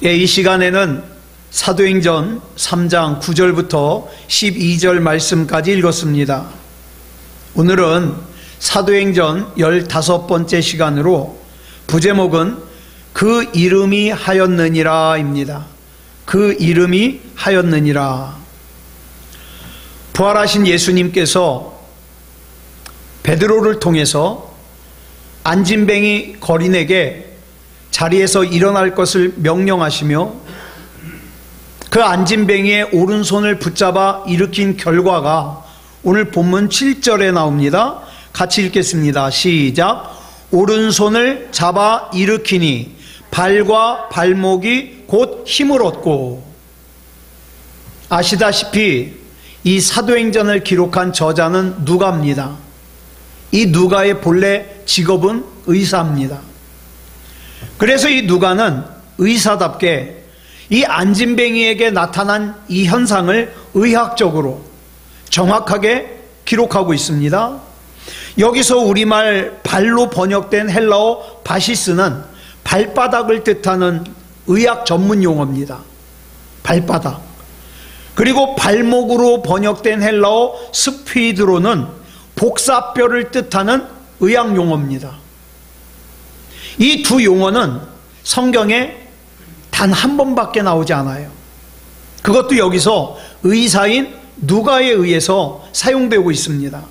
이 시간에는 사도행전 3장 9절부터 12절 말씀까지 읽었습니다. 오늘은 사도행전 15번째 시간으로 부제목은 그 이름이 하였느니라 입니다. 그 이름이 하였느니라. 부활하신 예수님께서 베드로를 통해서 안진뱅이 거린에게 자리에서 일어날 것을 명령하시며 그 안진뱅이의 오른손을 붙잡아 일으킨 결과가 오늘 본문 7절에 나옵니다. 같이 읽겠습니다. 시작. 오른손을 잡아 일으키니 발과 발목이 곧 힘을 얻고. 아시다시피 이 사도행전을 기록한 저자는 누가입니다. 이 누가의 본래 직업은 의사입니다. 그래서 이 누가는 의사답게 이 안진뱅이에게 나타난 이 현상을 의학적으로 정확하게 기록하고 있습니다. 여기서 우리말 발로 번역된 헬라어 바시스는 발바닥을 뜻하는 의학 전문 용어입니다. 발바닥. 그리고 발목으로 번역된 헬라어 스피드로는 복사뼈를 뜻하는 의학 용어입니다. 이 두 용어는 성경에 단 한 번밖에 나오지 않아요. 그것도 여기서 의사인 누가에 의해서 사용되고 있습니다.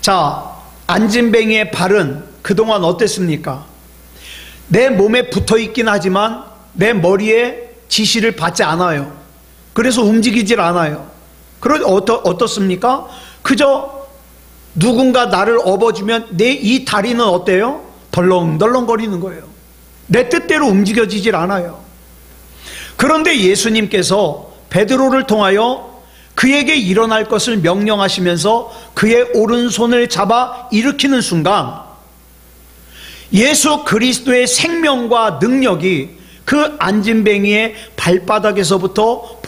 자, 안진뱅이의 발은 그동안 어땠습니까? 내 몸에 붙어 있긴 하지만 내 머리에 지시를 받지 않아요. 그래서 움직이질 않아요. 그럼 어떻습니까? 그저 누군가 나를 업어주면 내 이 다리는 어때요? 덜렁덜렁 거리는 거예요. 내 뜻대로 움직여지질 않아요. 그런데 예수님께서 베드로를 통하여 그에게 일어날 것을 명령하시면서 그의 오른손을 잡아 일으키는 순간 예수 그리스도의 생명과 능력이 그 안진뱅이의 발바닥에서부터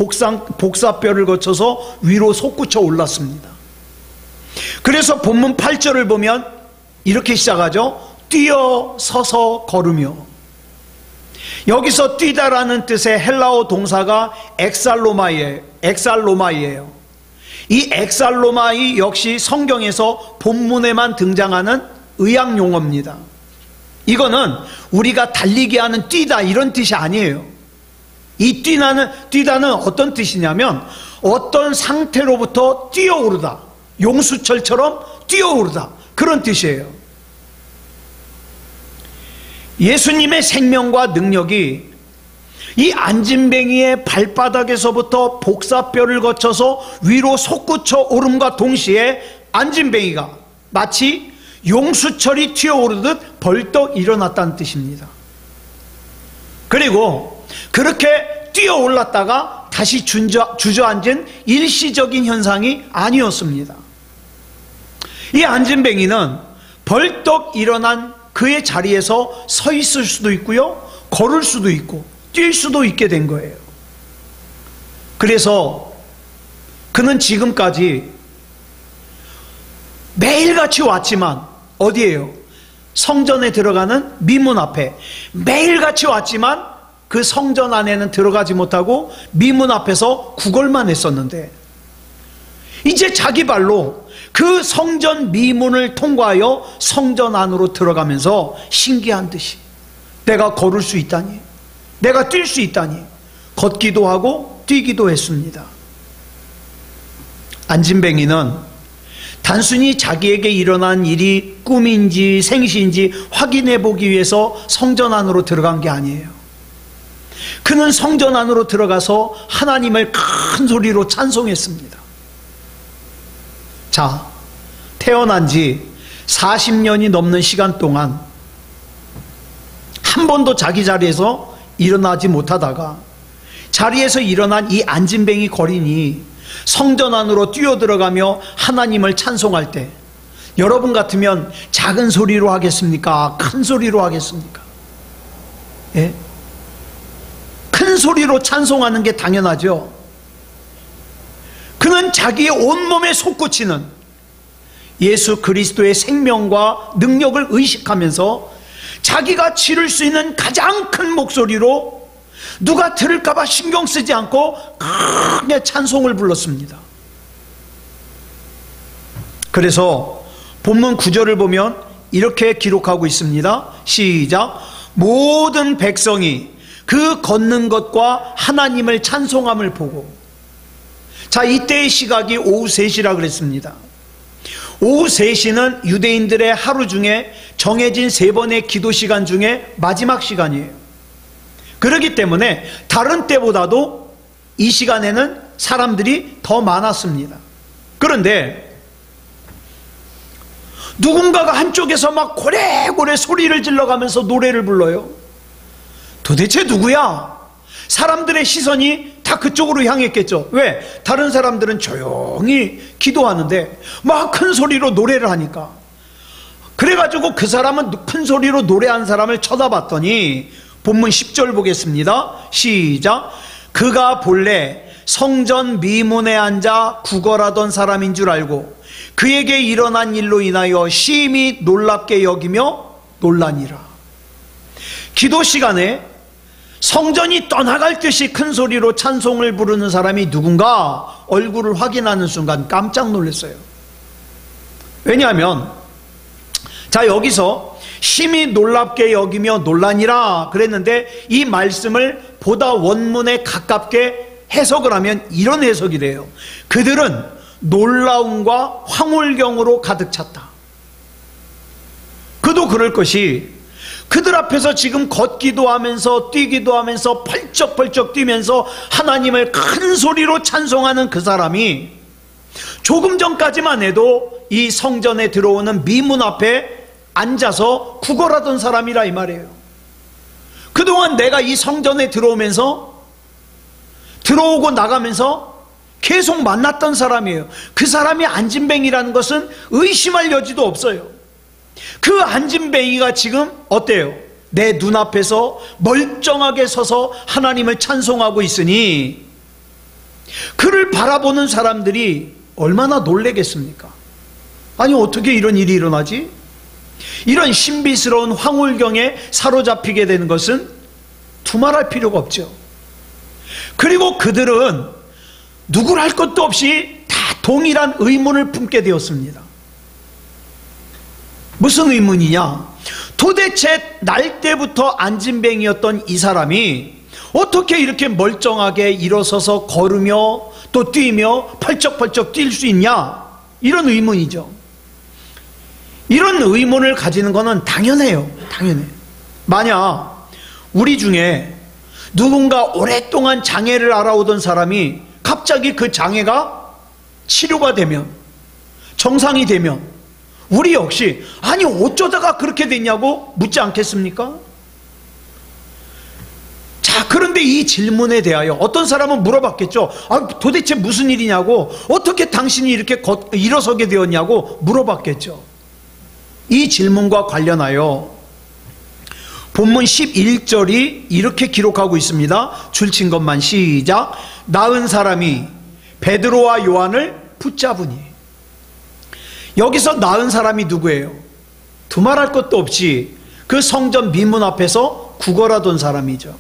복사뼈를 거쳐서 위로 솟구쳐 올랐습니다. 그래서 본문 8절을 보면 이렇게 시작하죠. 뛰어 서서 걸으며. 여기서 뛰다라는 뜻의 헬라어 동사가 엑살로마이에요. 이 엑살로마이 역시 성경에서 본문에만 등장하는 의학 용어입니다. 이거는 우리가 달리기 하는 뛰다 이런 뜻이 아니에요. 이 뛰다는 어떤 뜻이냐면 어떤 상태로부터 뛰어오르다, 용수철처럼 뛰어오르다, 그런 뜻이에요. 예수님의 생명과 능력이 이 안진뱅이의 발바닥에서부터 복사뼈를 거쳐서 위로 솟구쳐 오름과 동시에 안진뱅이가 마치 용수철이 튀어오르듯 벌떡 일어났다는 뜻입니다. 그리고 그렇게 뛰어올랐다가 다시 주저앉은 일시적인 현상이 아니었습니다. 이 안진뱅이는 벌떡 일어난 그의 자리에서 서 있을 수도 있고요, 걸을 수도 있고 뛸 수도 있게 된 거예요. 그래서 그는 지금까지 매일같이 왔지만 어디에요? 성전에 들어가는 미문 앞에 매일같이 왔지만 그 성전 안에는 들어가지 못하고 미문 앞에서 구걸만 했었는데 이제 자기 발로 그 성전 미문을 통과하여 성전 안으로 들어가면서 신기한 듯이 내가 걸을 수 있다니, 내가 뛸 수 있다니 걷기도 하고 뛰기도 했습니다. 안진뱅이는 단순히 자기에게 일어난 일이 꿈인지 생시인지 확인해 보기 위해서 성전 안으로 들어간 게 아니에요. 그는 성전 안으로 들어가서 하나님을 큰 소리로 찬송했습니다. 자, 태어난 지 40년이 넘는 시간 동안 한 번도 자기 자리에서 일어나지 못하다가 자리에서 일어난 이 안진뱅이 거린이 성전 안으로 뛰어들어가며 하나님을 찬송할 때 여러분 같으면 작은 소리로 하겠습니까? 큰 소리로 하겠습니까? 예? 큰 소리로 찬송하는 게 당연하죠. 그는 자기의 온몸에 솟구치는 예수 그리스도의 생명과 능력을 의식하면서 자기가 치를 수 있는 가장 큰 목소리로 누가 들을까봐 신경 쓰지 않고 크게 찬송을 불렀습니다. 그래서 본문 9절을 보면 이렇게 기록하고 있습니다. 시작. 모든 백성이 그 걷는 것과 하나님을 찬송함을 보고. 자, 이때의 시각이 오후 3시라 그랬습니다. 오후 3시는 유대인들의 하루 중에 정해진 3번의 기도 시간 중에 마지막 시간이에요. 그렇기 때문에 다른 때보다도 이 시간에는 사람들이 더 많았습니다. 그런데 누군가가 한쪽에서 막 고래고래 소리를 질러가면서 노래를 불러요. 도대체 누구야? 사람들의 시선이 다 그쪽으로 향했겠죠. 왜? 다른 사람들은 조용히 기도하는데 막 큰 소리로 노래를 하니까. 그래가지고 그 사람은 큰 소리로 노래한 사람을 쳐다봤더니 본문 10절 보겠습니다. 시작. 그가 본래 성전 미문에 앉아 구걸하던 사람인 줄 알고 그에게 일어난 일로 인하여 심히 놀랍게 여기며 놀라니라. 기도 시간에 성전이 떠나갈 듯이 큰 소리로 찬송을 부르는 사람이 누군가 얼굴을 확인하는 순간 깜짝 놀랐어요. 왜냐하면 자, 여기서 심히 놀랍게 여기며 놀라니라 그랬는데 이 말씀을 보다 원문에 가깝게 해석을 하면 이런 해석이 돼요. 그들은 놀라움과 황홀경으로 가득 찼다. 그도 그럴 것이 그들 앞에서 지금 걷기도 하면서 뛰기도 하면서 펄쩍펄쩍 뛰면서 하나님을 큰 소리로 찬송하는 그 사람이 조금 전까지만 해도 이 성전에 들어오는 미문 앞에 앉아서 구걸하던 사람이라 이 말이에요. 그동안 내가 이 성전에 들어오고 나가면서 계속 만났던 사람이에요. 그 사람이 안진뱅이라는 것은 의심할 여지도 없어요. 그 안진뱅이가 지금 어때요? 내 눈앞에서 멀쩡하게 서서 하나님을 찬송하고 있으니 그를 바라보는 사람들이 얼마나 놀라겠습니까? 아니, 어떻게 이런 일이 일어나지? 이런 신비스러운 황홀경에 사로잡히게 되는 것은 두말할 필요가 없죠. 그리고 그들은 누구를 할 것도 없이 다 동일한 의문을 품게 되었습니다. 무슨 의문이냐? 도대체 날 때부터 안진뱅이였던 이 사람이 어떻게 이렇게 멀쩡하게 일어서서 걸으며 또 뛰며 펄쩍펄쩍 뛸 수 있냐? 이런 의문이죠. 이런 의문을 가지는 것은 당연해요. 당연해. 만약 우리 중에 누군가 오랫동안 장애를 알아오던 사람이 갑자기 그 장애가 치료가 되면, 정상이 되면 우리 역시 아니 어쩌다가 그렇게 됐냐고 묻지 않겠습니까? 자, 그런데 이 질문에 대하여 어떤 사람은 물어봤겠죠. 아, 도대체 무슨 일이냐고, 어떻게 당신이 이렇게 일어서게 되었냐고 물어봤겠죠. 이 질문과 관련하여 본문 11절이 이렇게 기록하고 있습니다. 줄친 것만 시작. 나은 사람이 베드로와 요한을 붙잡으니. 여기서 나은 사람이 누구예요? 두말할 것도 없이 그 성전 미문 앞에서 구걸하던 사람이죠.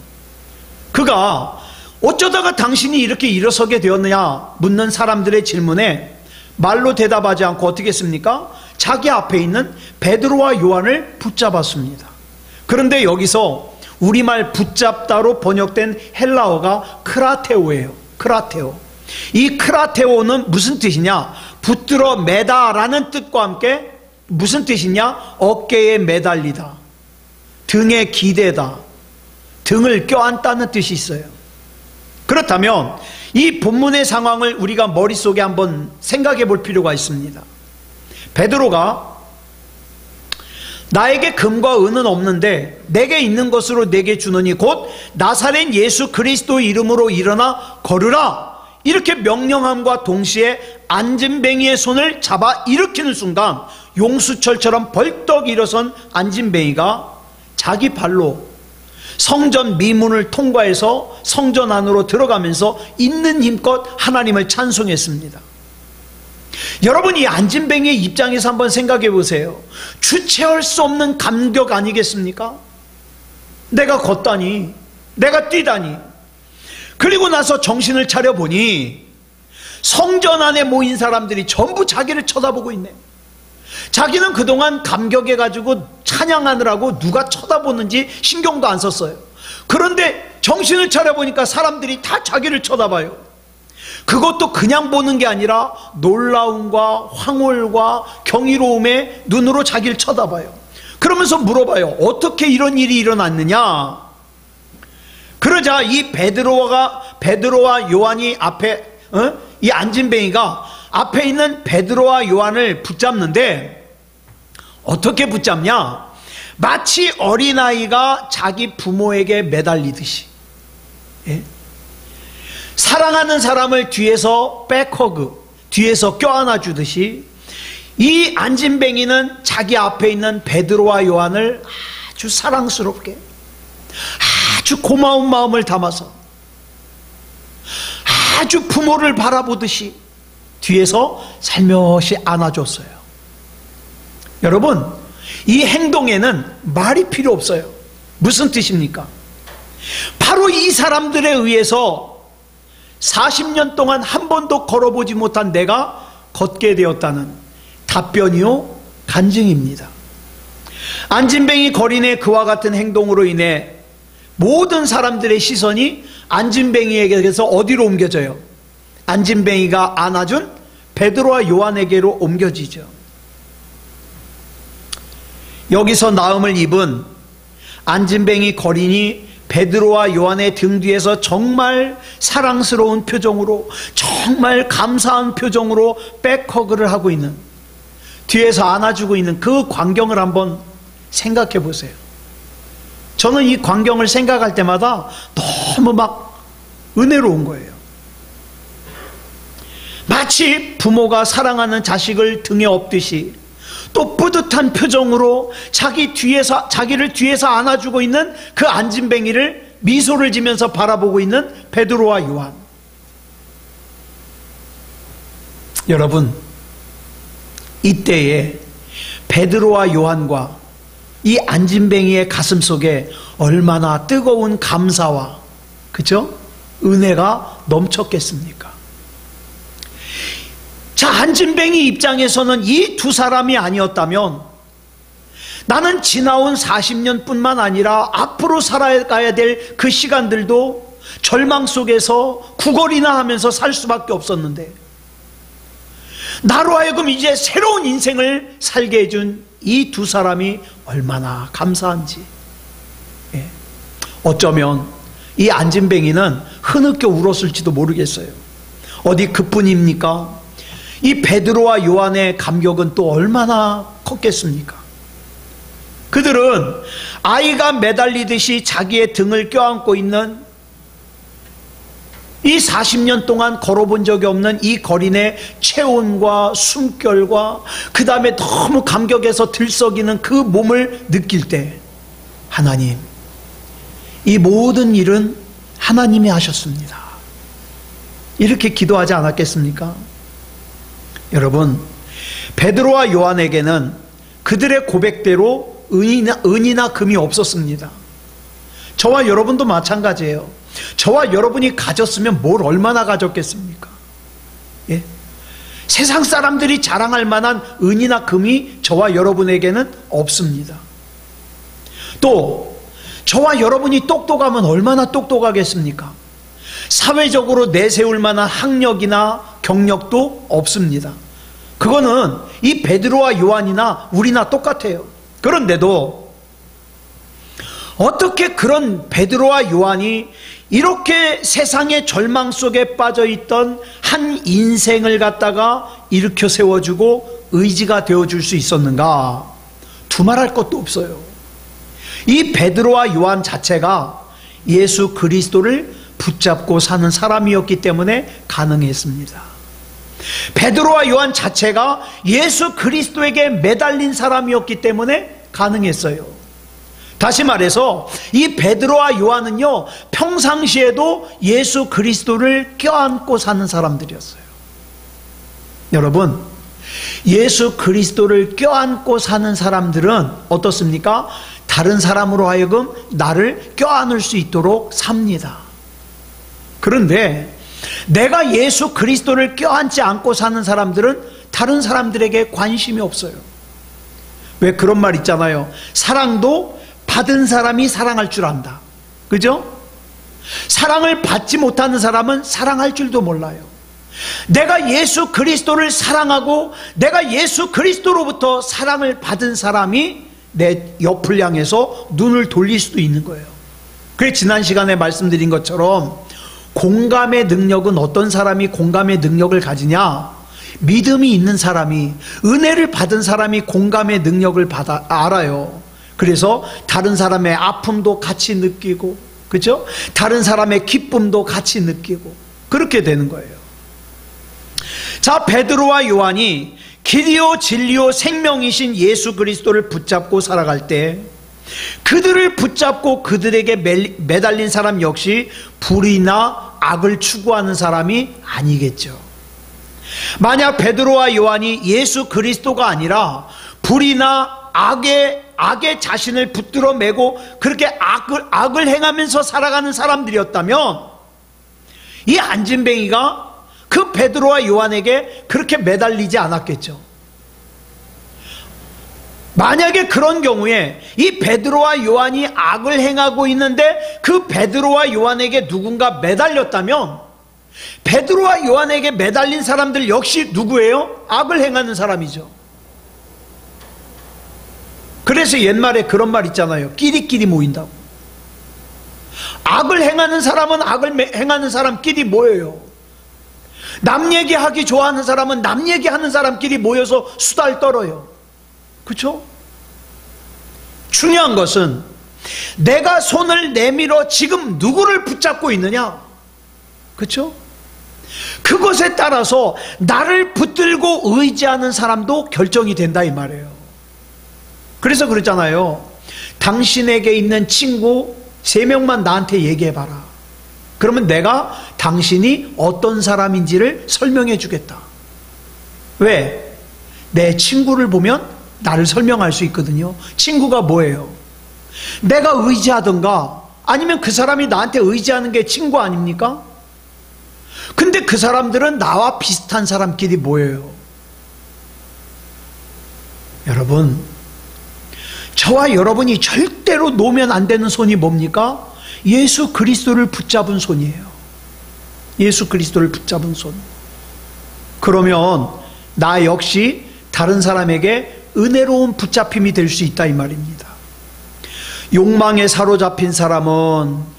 그가 어쩌다가 당신이 이렇게 일어서게 되었느냐 묻는 사람들의 질문에 말로 대답하지 않고 어떻게 했습니까? 자기 앞에 있는 베드로와 요한을 붙잡았습니다. 그런데 여기서 우리말 붙잡다로 번역된 헬라어가 크라테오예요. 크라테오. 이 크라테오는 무슨 뜻이냐? 붙들어 매다라는 뜻과 함께 무슨 뜻이냐? 어깨에 매달리다, 등에 기대다, 등을 껴안다는 뜻이 있어요. 그렇다면 이 본문의 상황을 우리가 머릿속에 한번 생각해 볼 필요가 있습니다. 베드로가 나에게 금과 은은 없는데 내게 있는 것으로 내게 주노니 곧 나사렛 예수 그리스도의 이름으로 일어나 걸으라, 이렇게 명령함과 동시에 안진뱅이의 손을 잡아 일으키는 순간 용수철처럼 벌떡 일어선 안진뱅이가 자기 발로 성전 미문을 통과해서 성전 안으로 들어가면서 있는 힘껏 하나님을 찬송했습니다. 여러분, 이 안진뱅이의 입장에서 한번 생각해 보세요. 주체할 수 없는 감격 아니겠습니까? 내가 걷다니 내가 뛰다니. 그리고 나서 정신을 차려보니 성전 안에 모인 사람들이 전부 자기를 쳐다보고 있네. 자기는 그동안 감격해가지고 찬양하느라고 누가 쳐다보는지 신경도 안 썼어요. 그런데 정신을 차려보니까 사람들이 다 자기를 쳐다봐요. 그것도 그냥 보는 게 아니라 놀라움과 황홀과 경이로움의 눈으로 자기를 쳐다봐요. 그러면서 물어봐요. 어떻게 이런 일이 일어났느냐? 그러자 이 베드로와 요한이 앞에 이 안진뱅이가 앞에 있는 베드로와 요한을 붙잡는데 어떻게 붙잡냐? 마치 어린아이가 자기 부모에게 매달리듯이, 예? 사랑하는 사람을 뒤에서 백허그, 뒤에서 껴안아 주듯이 이 안진뱅이는 자기 앞에 있는 베드로와 요한을 아주 사랑스럽게, 아주 고마운 마음을 담아서 아주 부모를 바라보듯이 뒤에서 살며시 안아줬어요. 여러분, 이 행동에는 말이 필요 없어요. 무슨 뜻입니까? 바로 이 사람들에 의해서 40년 동안 한 번도 걸어보지 못한 내가 걷게 되었다는 답변이요 간증입니다. 안진뱅이 거린의 그와 같은 행동으로 인해 모든 사람들의 시선이 안진뱅이에게서 어디로 옮겨져요? 안진뱅이가 안아준 베드로와 요한에게로 옮겨지죠. 여기서 나음을 입은 안진뱅이 거린이 베드로와 요한의 등 뒤에서 정말 사랑스러운 표정으로, 정말 감사한 표정으로 백허그를 하고 있는, 뒤에서 안아주고 있는 그 광경을 한번 생각해 보세요. 저는 이 광경을 생각할 때마다 너무 막 은혜로운 거예요. 마치 부모가 사랑하는 자식을 등에 업듯이 또 뿌듯한 표정으로 자기를 뒤에서 안아주고 있는 그 안진뱅이를 미소를 지면서 바라보고 있는 베드로와 요한. 여러분, 이때에 베드로와 요한과 이 안진뱅이의 가슴 속에 얼마나 뜨거운 감사와, 그죠? 은혜가 넘쳤겠습니까? 자, 안진뱅이 입장에서는 이 두 사람이 아니었다면 나는 지나온 40년 뿐만 아니라 앞으로 살아가야 될 그 시간들도 절망 속에서 구걸이나 하면서 살 수밖에 없었는데, 나로 하여금 이제 새로운 인생을 살게 해준 이 두 사람이 얼마나 감사한지. 예. 어쩌면 이 안진뱅이는 흐느껴 울었을지도 모르겠어요. 어디 그뿐입니까? 이 베드로와 요한의 감격은 또 얼마나 컸겠습니까? 그들은 아이가 매달리듯이 자기의 등을 껴안고 있는 이 40년 동안 걸어본 적이 없는 이 거린의 체온과 숨결과 그 다음에 너무 감격해서 들썩이는 그 몸을 느낄 때, 하나님, 이 모든 일은 하나님이 하셨습니다, 이렇게 기도하지 않았겠습니까? 여러분, 베드로와 요한에게는 그들의 고백대로 은이나 금이 없었습니다. 저와 여러분도 마찬가지예요. 저와 여러분이 가졌으면 뭘 얼마나 가졌겠습니까? 예? 세상 사람들이 자랑할 만한 은이나 금이 저와 여러분에게는 없습니다. 또 저와 여러분이 똑똑하면 얼마나 똑똑하겠습니까? 사회적으로 내세울 만한 학력이나 경력도 없습니다. 그거는 이 베드로와 요한이나 우리나 똑같아요. 그런데도 어떻게 그런 베드로와 요한이 이렇게 세상의 절망 속에 빠져있던 한 인생을 갖다가 일으켜 세워주고 의지가 되어줄 수 있었는가? 두말할 것도 없어요. 이 베드로와 요한 자체가 예수 그리스도를 붙잡고 사는 사람이었기 때문에 가능했습니다. 베드로와 요한 자체가 예수 그리스도에게 매달린 사람이었기 때문에 가능했어요. 다시 말해서 이 베드로와 요한은요, 평상시에도 예수 그리스도를 껴안고 사는 사람들이었어요. 여러분, 예수 그리스도를 껴안고 사는 사람들은 어떻습니까? 다른 사람으로 하여금 나를 껴안을 수 있도록 삽니다. 그런데 내가 예수 그리스도를 껴안지 않고 사는 사람들은 다른 사람들에게 관심이 없어요. 왜 그런 말 있잖아요. 사랑도 받은 사람이 사랑할 줄 안다. 그죠? 사랑을 받지 못하는 사람은 사랑할 줄도 몰라요. 내가 예수 그리스도를 사랑하고 내가 예수 그리스도로부터 사랑을 받은 사람이 내 옆을 향해서 눈을 돌릴 수도 있는 거예요. 그래서 지난 시간에 말씀드린 것처럼 공감의 능력은 어떤 사람이 공감의 능력을 가지냐? 믿음이 있는 사람이, 은혜를 받은 사람이 공감의 능력을 알아요. 그래서 다른 사람의 아픔도 같이 느끼고, 그죠? 다른 사람의 기쁨도 같이 느끼고 그렇게 되는 거예요. 자, 베드로와 요한이 길이요 진리요 생명이신 예수 그리스도를 붙잡고 살아갈 때 그들을 붙잡고 그들에게 매달린 사람 역시 불의나 악을 추구하는 사람이 아니겠죠. 만약 베드로와 요한이 예수 그리스도가 아니라 불의나 악의 자신을 붙들어 매고 그렇게 악을 행하면서 살아가는 사람들이었다면 이 안진뱅이가 그 베드로와 요한에게 그렇게 매달리지 않았겠죠. 만약에 그런 경우에 이 베드로와 요한이 악을 행하고 있는데 그 베드로와 요한에게 누군가 매달렸다면 베드로와 요한에게 매달린 사람들 역시 누구예요? 악을 행하는 사람이죠. 그래서 옛말에 그런 말 있잖아요. 끼리끼리 모인다고. 악을 행하는 사람은 악을 행하는 사람끼리 모여요. 남 얘기하기 좋아하는 사람은 남 얘기하는 사람끼리 모여서 수다를 떨어요. 그렇죠? 중요한 것은 내가 손을 내밀어 지금 누구를 붙잡고 있느냐? 그렇죠? 그것에 따라서 나를 붙들고 의지하는 사람도 결정이 된다 이 말이에요. 그래서 그랬잖아요. 당신에게 있는 친구 3명만 나한테 얘기해봐라. 그러면 내가 당신이 어떤 사람인지를 설명해 주겠다. 왜? 내 친구를 보면 나를 설명할 수 있거든요. 친구가 뭐예요? 내가 의지하던가 아니면 그 사람이 나한테 의지하는 게 친구 아닙니까? 근데 그 사람들은 나와 비슷한 사람끼리 모여요. 여러분, 저와 여러분이 절대로 놓으면 안 되는 손이 뭡니까? 예수 그리스도를 붙잡은 손이에요. 예수 그리스도를 붙잡은 손. 그러면 나 역시 다른 사람에게 은혜로운 붙잡힘이 될 수 있다 이 말입니다. 욕망에 사로잡힌 사람은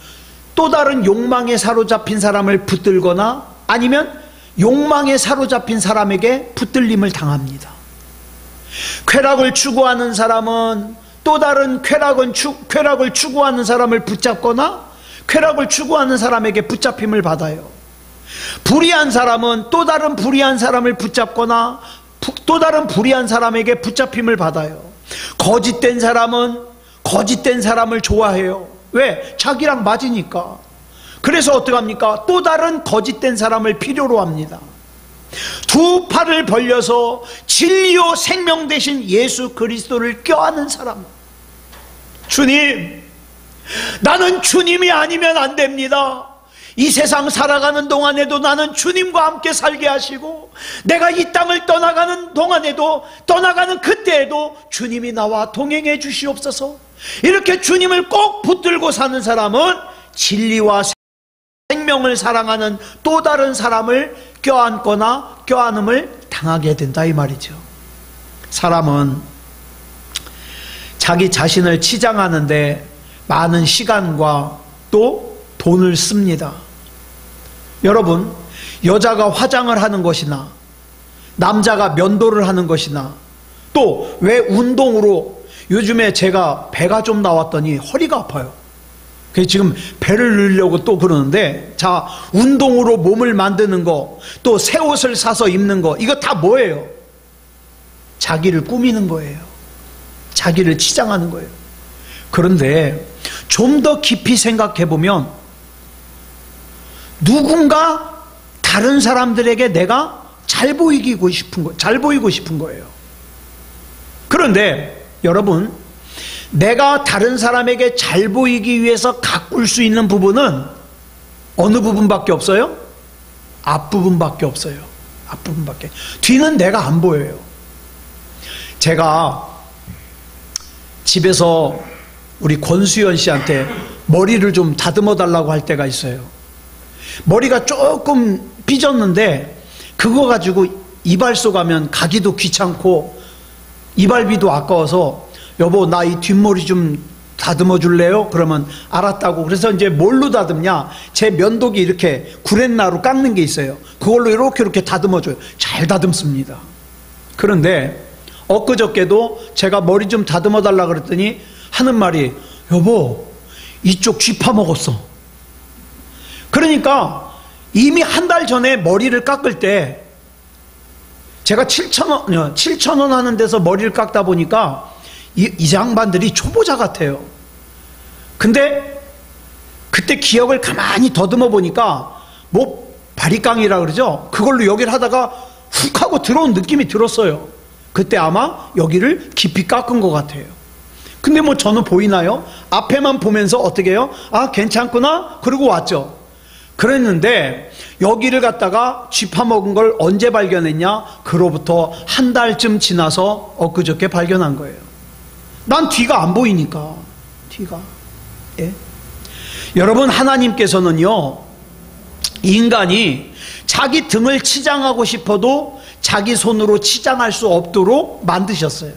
또 다른 욕망에 사로잡힌 사람을 붙들거나 아니면 욕망에 사로잡힌 사람에게 붙들림을 당합니다. 쾌락을 추구하는 사람은 또 다른 쾌락을 추구하는 사람을 붙잡거나 쾌락을 추구하는 사람에게 붙잡힘을 받아요. 불의한 사람은 또 다른 불의한 사람을 붙잡거나 또 다른 불의한 사람에게 붙잡힘을 받아요. 거짓된 사람은 거짓된 사람을 좋아해요. 왜? 자기랑 맞으니까. 그래서 어떡합니까? 또 다른 거짓된 사람을 필요로 합니다. 두 팔을 벌려서 진리요 생명 되신 예수 그리스도를 껴안는 사람. 주님, 나는 주님이 아니면 안 됩니다. 이 세상 살아가는 동안에도 나는 주님과 함께 살게 하시고 내가 이 땅을 떠나가는 동안에도 떠나가는 그때에도 주님이 나와 동행해 주시옵소서. 이렇게 주님을 꼭 붙들고 사는 사람은 진리와 생명을 사랑하는 또 다른 사람을 껴안거나 껴안음을 당하게 된다 이 말이죠. 사람은 자기 자신을 치장하는데 많은 시간과 또 돈을 씁니다. 여러분, 여자가 화장을 하는 것이나 남자가 면도를 하는 것이나 또 왜 운동으로 요즘에 제가 배가 좀 나왔더니 허리가 아파요. 그래서 지금 배를 늘려고 또 그러는데, 자, 운동으로 몸을 만드는 거, 또 새 옷을 사서 입는 거, 이거 다 뭐예요? 자기를 꾸미는 거예요. 자기를 치장하는 거예요. 그런데 좀 더 깊이 생각해 보면 누군가 다른 사람들에게 내가 잘 보이고 싶은 거예요. 그런데 여러분, 내가 다른 사람에게 잘 보이기 위해서 가꿀 수 있는 부분은 어느 부분밖에 없어요? 앞부분밖에 없어요. 앞부분밖에. 뒤는 내가 안 보여요. 제가 집에서 우리 권수연 씨한테 머리를 좀 다듬어 달라고 할 때가 있어요. 머리가 조금 삐졌는데 그거 가지고 이발소 가면 가기도 귀찮고 이발비도 아까워서 여보 나 이 뒷머리 좀 다듬어 줄래요? 그러면 알았다고. 그래서 이제 뭘로 다듬냐, 제 면도기 이렇게 구렛나루 깎는 게 있어요. 그걸로 이렇게 다듬어 줘요. 잘 다듬습니다. 그런데 엊그저께도 제가 머리 좀 다듬어 달라 그랬더니 하는 말이 여보 이쪽 쥐 파먹었어. 그러니까 이미 한 달 전에 머리를 깎을 때 제가 7,000원 하는 데서 머리를 깎다 보니까 이 양반들이 초보자 같아요. 근데 그때 기억을 가만히 더듬어 보니까 뭐 바리깡이라 그러죠. 그걸로 여기를 하다가 훅 하고 들어온 느낌이 들었어요. 그때 아마 여기를 깊이 깎은 것 같아요. 근데 뭐 저는 보이나요? 앞에만 보면서 어떻게 해요? 아 괜찮구나 그러고 왔죠. 그랬는데 여기를 갖다가 쥐 파먹은 걸 언제 발견했냐? 그로부터 한 달쯤 지나서 엊그저께 발견한 거예요. 난 뒤가 안 보이니까. 뒤가. 예? 여러분, 하나님께서는요 인간이 자기 등을 치장하고 싶어도 자기 손으로 치장할 수 없도록 만드셨어요.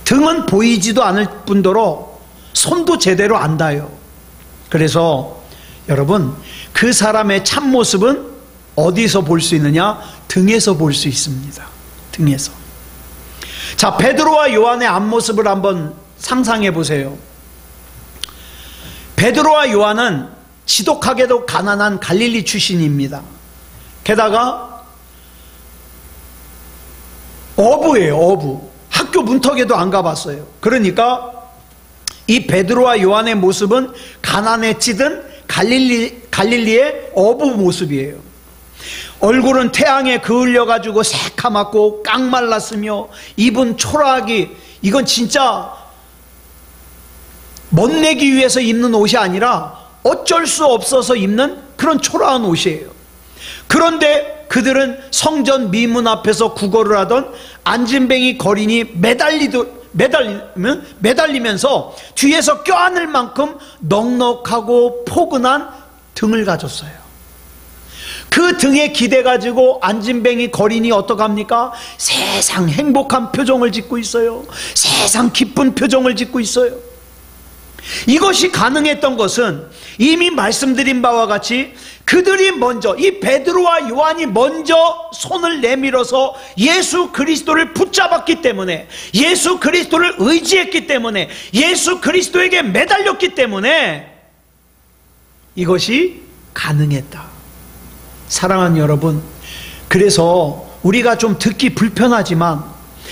등은 보이지도 않을 뿐더러 손도 제대로 안 닿아요. 그래서 여러분, 그 사람의 참모습은 어디서 볼 수 있느냐? 등에서 볼 수 있습니다. 등에서. 자, 베드로와 요한의 앞모습을 한번 상상해 보세요. 베드로와 요한은 지독하게도 가난한 갈릴리 출신입니다. 게다가 어부예요. 어부. 학교 문턱에도 안 가봤어요. 그러니까 이 베드로와 요한의 모습은 가난에 찌든 갈릴리의 어부 모습이에요. 얼굴은 태양에 그을려 가지고 새카맣고 깡말랐으며 입은 초라하기, 이건 진짜 멋내기 위해서 입는 옷이 아니라 어쩔 수 없어서 입는 그런 초라한 옷이에요. 그런데 그들은 성전 미문 앞에서 구걸을 하던 안진뱅이 거린이 매달리면서 뒤에서 껴안을 만큼 넉넉하고 포근한 등을 가졌어요. 그 등에 기대 가지고 안진뱅이 거린이 어떡합니까? 세상 행복한 표정을 짓고 있어요. 세상 기쁜 표정을 짓고 있어요. 이것이 가능했던 것은 이미 말씀드린 바와 같이 그들이 먼저, 이 베드로와 요한이 먼저 손을 내밀어서 예수 그리스도를 붙잡았기 때문에, 예수 그리스도를 의지했기 때문에, 예수 그리스도에게 매달렸기 때문에 이것이 가능했다. 사랑하는 여러분, 그래서 우리가 좀 듣기 불편하지만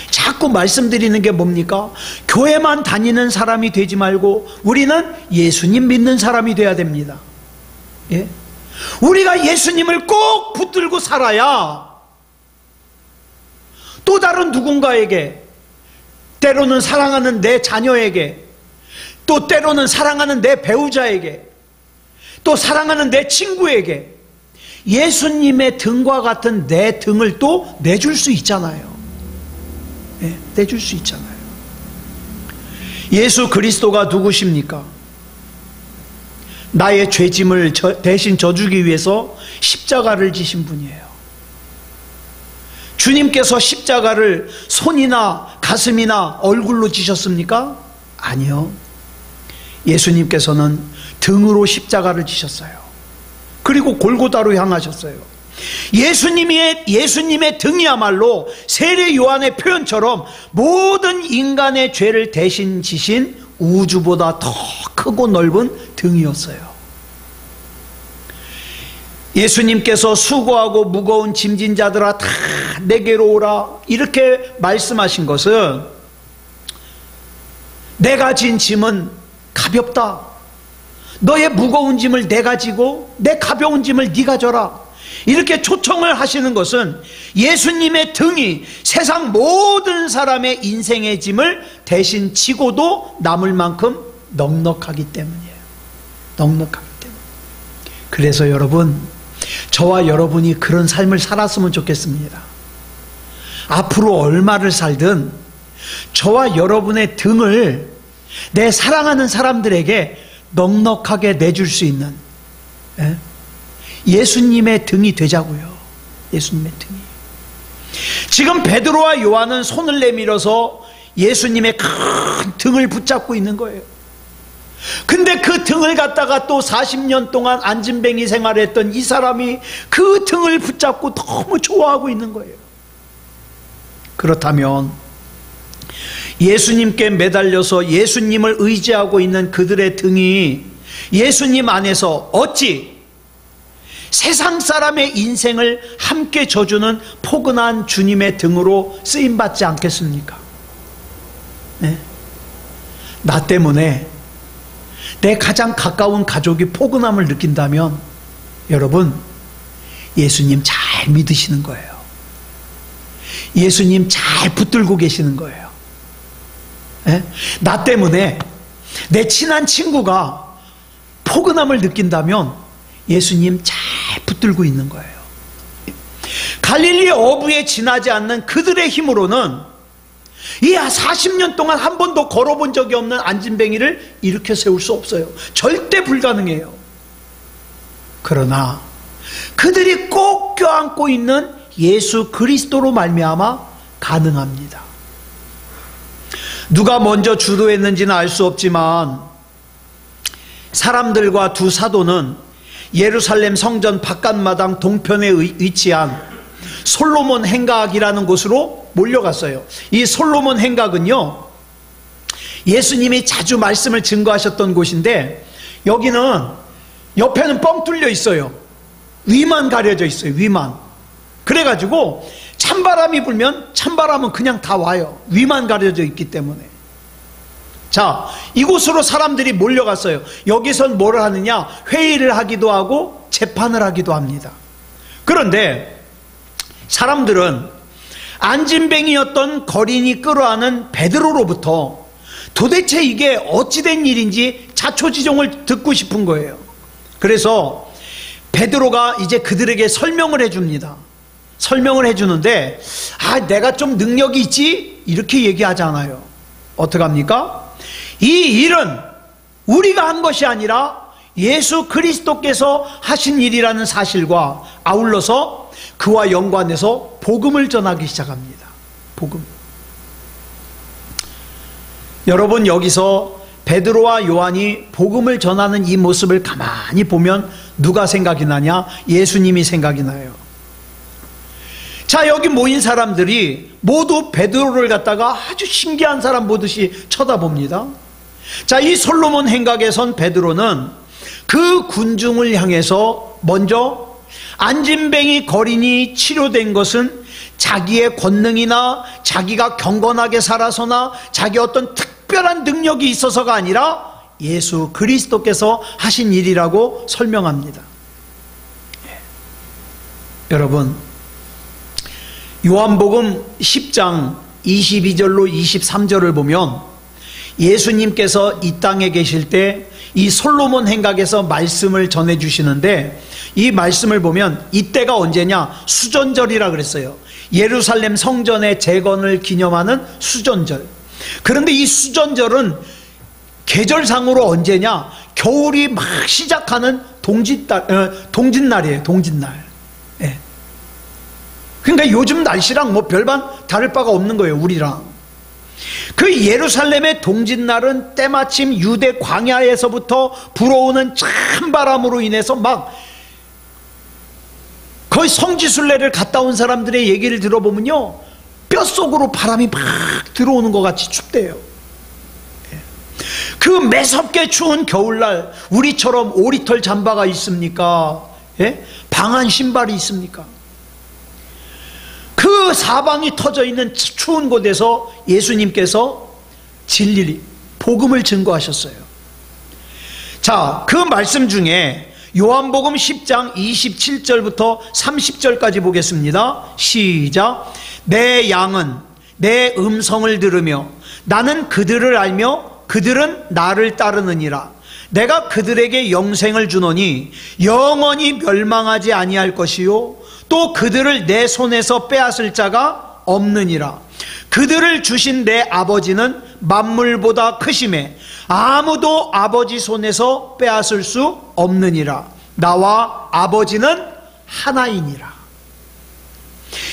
자꾸 말씀드리는 게 뭡니까? 교회만 다니는 사람이 되지 말고 우리는 예수님 믿는 사람이 돼야 됩니다. 예? 우리가 예수님을 꼭 붙들고 살아야 또 다른 누군가에게, 때로는 사랑하는 내 자녀에게, 또 때로는 사랑하는 내 배우자에게, 또 사랑하는 내 친구에게 예수님의 등과 같은 내 등을 또 내줄 수 있잖아요. 네, 내줄 수 있잖아요. 예수 그리스도가 누구십니까? 나의 죄짐을 대신 져주기 위해서 십자가를 지신 분이에요. 주님께서 십자가를 손이나 가슴이나 얼굴로 지셨습니까? 아니요. 예수님께서는 등으로 십자가를 지셨어요. 그리고 골고다로 향하셨어요. 예수님의 등이야말로 세례 요한의 표현처럼 모든 인간의 죄를 대신 지신 우주보다 더 크고 넓은 등이었어요. 예수님께서 수고하고 무거운 짐진 자들아 다 내게로 오라 이렇게 말씀하신 것은 내가 진 짐은 가볍다. 너의 무거운 짐을 내가 지고 내 가벼운 짐을 네가 져라. 이렇게 초청을 하시는 것은 예수님의 등이 세상 모든 사람의 인생의 짐을 대신 지고도 남을 만큼 넉넉하기 때문이에요. 넉넉하기 때문에. 그래서 여러분, 저와 여러분이 그런 삶을 살았으면 좋겠습니다. 앞으로 얼마를 살든 저와 여러분의 등을 내 사랑하는 사람들에게 넉넉하게 내줄 수 있는 예수님의 등이 되자고요. 예수님의 등이. 지금 베드로와 요한은 손을 내밀어서 예수님의 큰 등을 붙잡고 있는 거예요. 근데 그 등을 갖다가 또 40년 동안 안진뱅이 생활했던 이 사람이 그 등을 붙잡고 너무 좋아하고 있는 거예요. 그렇다면 예수님께 매달려서 예수님을 의지하고 있는 그들의 등이 예수님 안에서 어찌 세상 사람의 인생을 함께 져주는 포근한 주님의 등으로 쓰임받지 않겠습니까? 네? 나 때문에 내 가장 가까운 가족이 포근함을 느낀다면 여러분, 예수님 잘 믿으시는 거예요. 예수님 잘 붙들고 계시는 거예요. 네? 나 때문에 내 친한 친구가 포근함을 느낀다면 예수님 잘 붙들고 있는 거예요. 갈릴리 어부에 지나지 않는 그들의 힘으로는 이 40년 동안 한 번도 걸어본 적이 없는 안진뱅이를 일으켜 세울 수 없어요. 절대 불가능해요. 그러나 그들이 꼭 껴안고 있는 예수 그리스도로 말미암아 가능합니다. 누가 먼저 주도했는지는 알 수 없지만 사람들과 두 사도는 예루살렘 성전 바깥마당 동편에 위치한 솔로몬 행각이라는 곳으로 몰려갔어요. 이 솔로몬 행각은요, 예수님이 자주 말씀을 증거하셨던 곳인데 여기는 옆에는 뻥 뚫려 있어요. 위만 가려져 있어요. 위만. 그래가지고 찬바람이 불면 찬바람은 그냥 다 와요. 위만 가려져 있기 때문에. 자, 이곳으로 사람들이 몰려갔어요. 여기선 뭘 하느냐? 회의를 하기도 하고 재판을 하기도 합니다. 그런데 사람들은 안진뱅이였던 거린이 끌어안은 베드로로부터 도대체 이게 어찌된 일인지 자초지종을 듣고 싶은 거예요. 그래서 베드로가 이제 그들에게 설명을 해줍니다. 설명을 해주는데 내가 좀 능력이 있지? 이렇게 얘기하잖아요. 어떡합니까? 이 일은 우리가 한 것이 아니라 예수 그리스도께서 하신 일이라는 사실과 아울러서 그와 연관해서 복음을 전하기 시작합니다. 복음. 여러분, 여기서 베드로와 요한이 복음을 전하는 이 모습을 가만히 보면 누가 생각이 나냐? 예수님이 생각이 나요. 자, 여기 모인 사람들이 모두 베드로를 갖다가 아주 신기한 사람 보듯이 쳐다봅니다. 자, 이 솔로몬 행각에 선 베드로는 그 군중을 향해서 먼저 안진뱅이 거린이 치료된 것은 자기의 권능이나 자기가 경건하게 살아서나 자기 어떤 특별한 능력이 있어서가 아니라 예수 그리스도께서 하신 일이라고 설명합니다. 여러분, 요한복음 10장 22절로 23절을 보면 예수님께서 이 땅에 계실 때 이 솔로몬 행각에서 말씀을 전해 주시는데, 이 말씀을 보면 이때가 언제냐? 수전절이라 그랬어요. 예루살렘 성전의 재건을 기념하는 수전절. 그런데 이 수전절은 계절상으로 언제냐? 겨울이 막 시작하는 동짓날이에요. 동짓날. 예. 그러니까 요즘 날씨랑 뭐 별반 다를 바가 없는 거예요, 우리랑. 그 예루살렘의 동짓날은 때마침 유대 광야에서부터 불어오는 찬바람으로 인해서 막 거의 성지순례를 갔다 온 사람들의 얘기를 들어보면요, 뼛속으로 바람이 막 들어오는 것 같이 춥대요. 그 매섭게 추운 겨울날 우리처럼 오리털 잠바가 있습니까? 예? 방한 신발이 있습니까? 그 사방이 터져 있는 추운 곳에서 예수님께서 진리를, 복음을 증거하셨어요. 자, 그 말씀 중에 요한복음 10장 27절부터 30절까지 보겠습니다. 시작. 내 양은 내 음성을 들으며 나는 그들을 알며 그들은 나를 따르느니라. 내가 그들에게 영생을 주노니 영원히 멸망하지 아니할 것이요 또 그들을 내 손에서 빼앗을 자가 없느니라. 그들을 주신 내 아버지는 만물보다 크심에 아무도 아버지 손에서 빼앗을 수 없느니라. 나와 아버지는 하나이니라.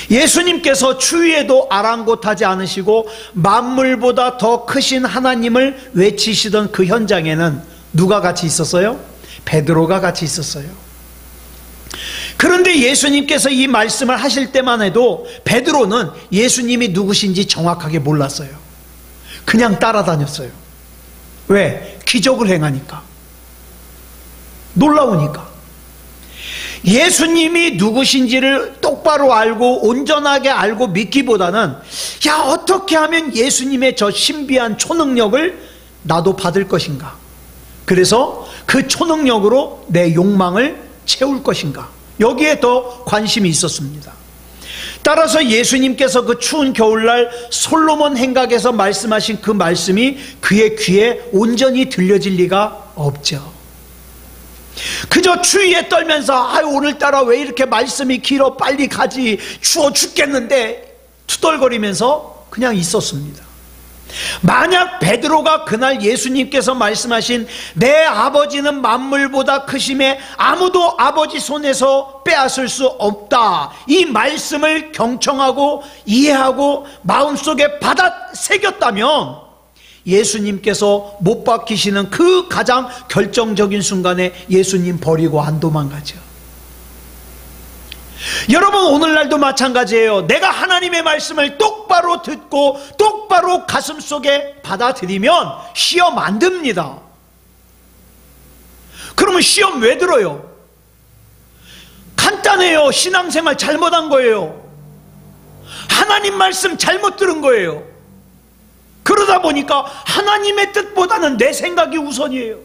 예수님께서 추위에도 아랑곳하지 않으시고 만물보다 더 크신 하나님을 외치시던 그 현장에는 누가 같이 있었어요? 베드로가 같이 있었어요. 그런데 예수님께서 이 말씀을 하실 때만 해도 베드로는 예수님이 누구신지 정확하게 몰랐어요. 그냥 따라다녔어요. 왜? 기적을 행하니까. 놀라우니까. 예수님이 누구신지를 똑바로 알고 온전하게 알고 믿기보다는 야, 어떻게 하면 예수님의 저 신비한 초능력을 나도 받을 것인가? 그래서 그 초능력으로 내 욕망을 채울 것인가? 여기에 더 관심이 있었습니다. 따라서 예수님께서 그 추운 겨울날 솔로몬 행각에서 말씀하신 그 말씀이 그의 귀에 온전히 들려질 리가 없죠. 그저 추위에 떨면서 오늘따라 왜 이렇게 말씀이 길어, 빨리 가지, 추워 죽겠는데 투덜거리면서 그냥 있었습니다. 만약 베드로가 그날 예수님께서 말씀하신 내 아버지는 만물보다 크심에 아무도 아버지 손에서 빼앗을 수 없다, 이 말씀을 경청하고 이해하고 마음속에 받아 새겼다면 예수님께서 못 박히시는 그 가장 결정적인 순간에 예수님 버리고 안 도망가죠. 여러분, 오늘날도 마찬가지예요. 내가 하나님의 말씀을 똑바로 듣고 똑바로 가슴속에 받아들이면 시험 안 듭니다. 그러면 시험 왜 들어요? 간단해요. 신앙생활 잘못한 거예요. 하나님 말씀 잘못 들은 거예요. 그러다 보니까 하나님의 뜻보다는 내 생각이 우선이에요.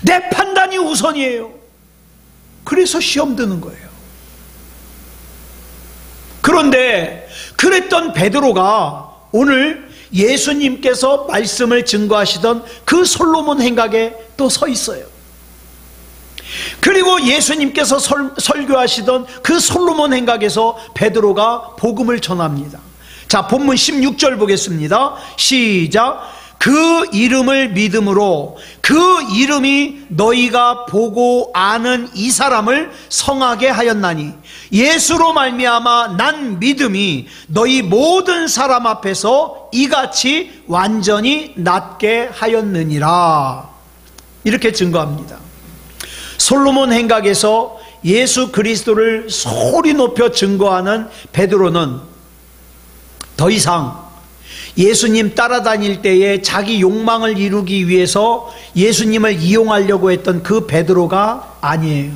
내 판단이 우선이에요. 그래서 시험 드는 거예요. 그런데 그랬던 베드로가 오늘 예수님께서 말씀을 증거하시던 그 솔로몬 행각에 또 서 있어요. 그리고 예수님께서 설교하시던 그 솔로몬 행각에서 베드로가 복음을 전합니다. 자, 본문 16절 보겠습니다. 시작. 그 이름을 믿음으로 그 이름이 너희가 보고 아는 이 사람을 성하게 하였나니 예수로 말미암아 난 믿음이 너희 모든 사람 앞에서 이같이 완전히 낫게 하였느니라. 이렇게 증거합니다. 솔로몬 행각에서 예수 그리스도를 소리 높여 증거하는 베드로는 더 이상 예수님 따라다닐 때에 자기 욕망을 이루기 위해서 예수님을 이용하려고 했던 그 베드로가 아니에요.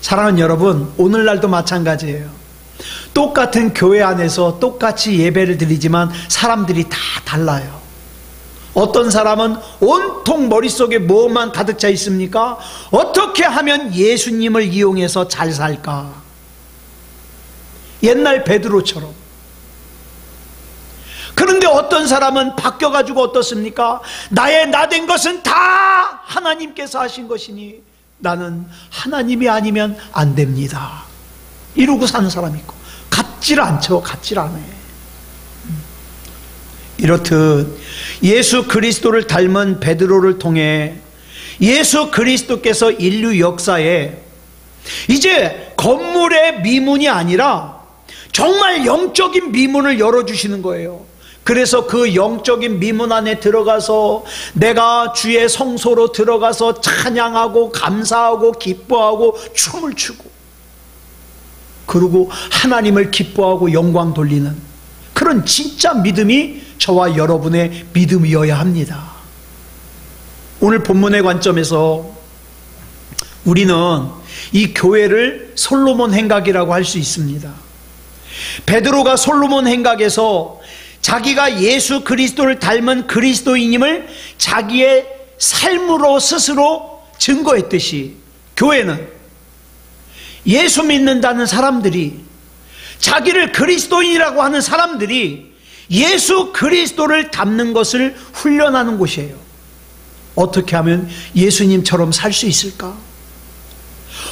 사랑하는 여러분, 오늘날도 마찬가지예요. 똑같은 교회 안에서 똑같이 예배를 드리지만 사람들이 다 달라요. 어떤 사람은 온통 머릿속에 뭐만 가득 차 있습니까? 어떻게 하면 예수님을 이용해서 잘 살까? 옛날 베드로처럼. 그런데 어떤 사람은 바뀌어가지고 어떻습니까? 나의 나된 것은 다 하나님께서 하신 것이니 나는 하나님이 아니면 안 됩니다, 이러고 사는 사람이 있고, 같질 않죠. 같질 않아요. 이렇듯 예수 그리스도를 닮은 베드로를 통해 예수 그리스도께서 인류 역사에 이제 건물의 미문이 아니라 정말 영적인 미문을 열어주시는 거예요. 그래서 그 영적인 미문 안에 들어가서 내가 주의 성소로 들어가서 찬양하고 감사하고 기뻐하고 춤을 추고, 그리고 하나님을 기뻐하고 영광 돌리는 그런 진짜 믿음이 저와 여러분의 믿음이어야 합니다. 오늘 본문의 관점에서 우리는 이 교회를 솔로몬 행각이라고 할 수 있습니다. 베드로가 솔로몬 행각에서 자기가 예수 그리스도를 닮은 그리스도인임을 자기의 삶으로 스스로 증거했듯이, 교회는 예수 믿는다는 사람들이, 자기를 그리스도인이라고 하는 사람들이 예수 그리스도를 닮는 것을 훈련하는 곳이에요. 어떻게 하면 예수님처럼 살 수 있을까?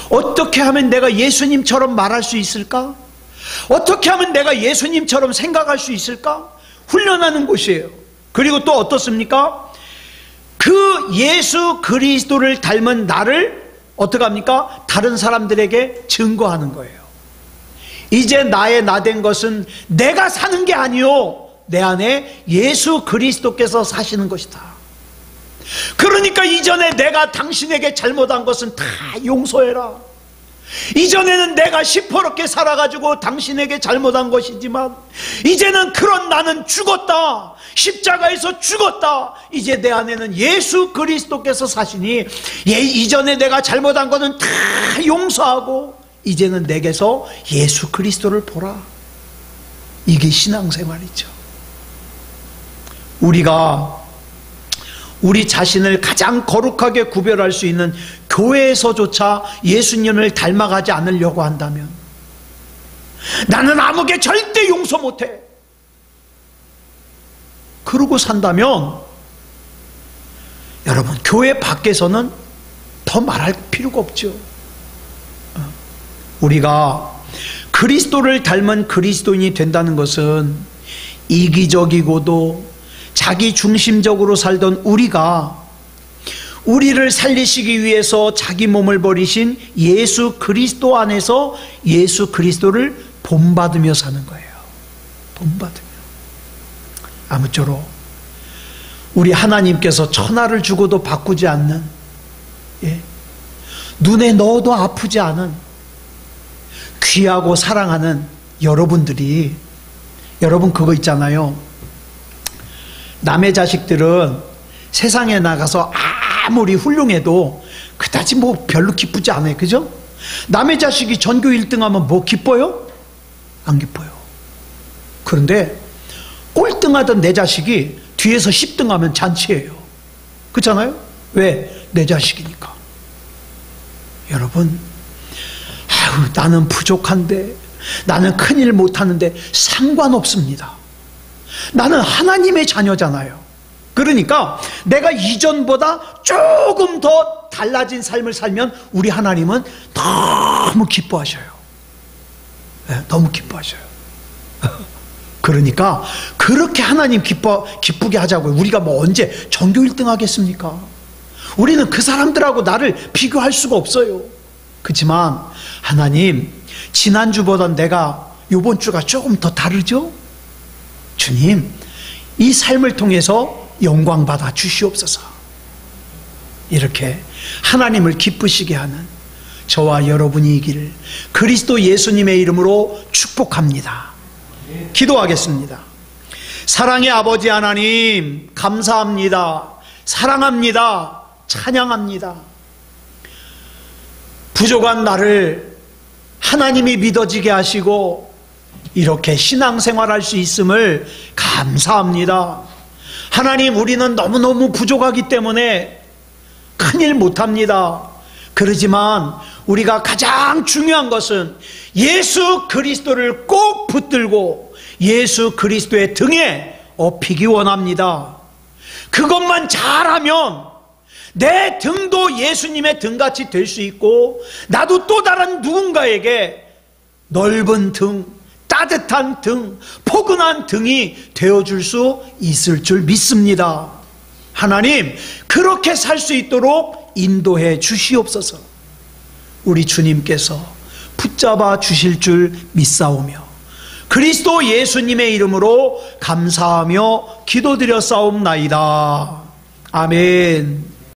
어떻게 하면 내가 예수님처럼 말할 수 있을까? 어떻게 하면 내가 예수님처럼 생각할 수 있을까? 훈련하는 곳이에요. 그리고 또 어떻습니까? 그 예수 그리스도를 닮은 나를 어떻게 합니까? 다른 사람들에게 증거하는 거예요. 이제 나의 나 된 것은 내가 사는 게 아니요, 내 안에 예수 그리스도께서 사시는 것이다. 그러니까 이전에 내가 당신에게 잘못한 것은 다 용서해라. 이전에는 내가 시퍼렇게 살아가지고 당신에게 잘못한 것이지만 이제는 그런 나는 죽었다. 십자가에서 죽었다. 이제 내 안에는 예수 그리스도께서 사시니 이전에 내가 잘못한 것은 다 용서하고 이제는 내게서 예수 그리스도를 보라. 이게 신앙생활이죠. 우리가 우리 자신을 가장 거룩하게 구별할 수 있는 교회에서조차 예수님을 닮아가지 않으려고 한다면, 나는 아무개 절대 용서 못해, 그러고 산다면 여러분, 교회 밖에서는 더 말할 필요가 없죠. 우리가 그리스도를 닮은 그리스도인이 된다는 것은 이기적이고도 자기 중심적으로 살던 우리를 살리시기 위해서 자기 몸을 버리신 예수 그리스도 안에서 예수 그리스도를 본받으며 사는 거예요. 본받으며. 아무쪼록 우리 하나님께서 천하를 주고도 바꾸지 않는, 눈에 넣어도 아프지 않은 귀하고 사랑하는 여러분들이, 여러분 그거 있잖아요. 남의 자식들은 세상에 나가서 아무리 훌륭해도 그다지 뭐 별로 기쁘지 않아요. 그죠? 남의 자식이 전교 1등 하면 뭐 기뻐요? 안 기뻐요. 그런데 꼴등하던 내 자식이 뒤에서 10등 하면 잔치예요. 그렇잖아요? 왜? 내 자식이니까. 여러분, 나는 부족한데, 나는 큰일 못하는데 상관없습니다. 나는 하나님의 자녀잖아요. 그러니까 내가 이전보다 조금 더 달라진 삶을 살면 우리 하나님은 너무 기뻐하셔요. 너무 기뻐하셔요. 그러니까 그렇게 하나님 기쁘게 하자고요. 우리가 뭐 언제 전교 1등 하겠습니까? 우리는 그 사람들하고 나를 비교할 수가 없어요. 그렇지만 하나님, 지난주보다 내가 이번 주가 조금 더 다르죠? 주님, 이 삶을 통해서 영광 받아 주시옵소서. 이렇게 하나님을 기쁘시게 하는 저와 여러분이기를 그리스도 예수님의 이름으로 축복합니다. 기도하겠습니다. 사랑의 아버지 하나님, 감사합니다. 사랑합니다. 찬양합니다. 부족한 나를 하나님이 믿어지게 하시고 이렇게 신앙생활할 수 있음을 감사합니다. 하나님, 우리는 너무너무 부족하기 때문에 큰일 못합니다. 그러지만 우리가 가장 중요한 것은 예수 그리스도를 꼭 붙들고 예수 그리스도의 등에 업히기 원합니다. 그것만 잘하면 내 등도 예수님의 등같이 될 수 있고 나도 또 다른 누군가에게 넓은 등, 따뜻한 등, 포근한 등이 되어줄 수 있을 줄 믿습니다. 하나님, 그렇게 살 수 있도록 인도해 주시옵소서. 우리 주님께서 붙잡아 주실 줄 믿사오며 그리스도 예수님의 이름으로 감사하며 기도드려 싸움나이다. 아멘.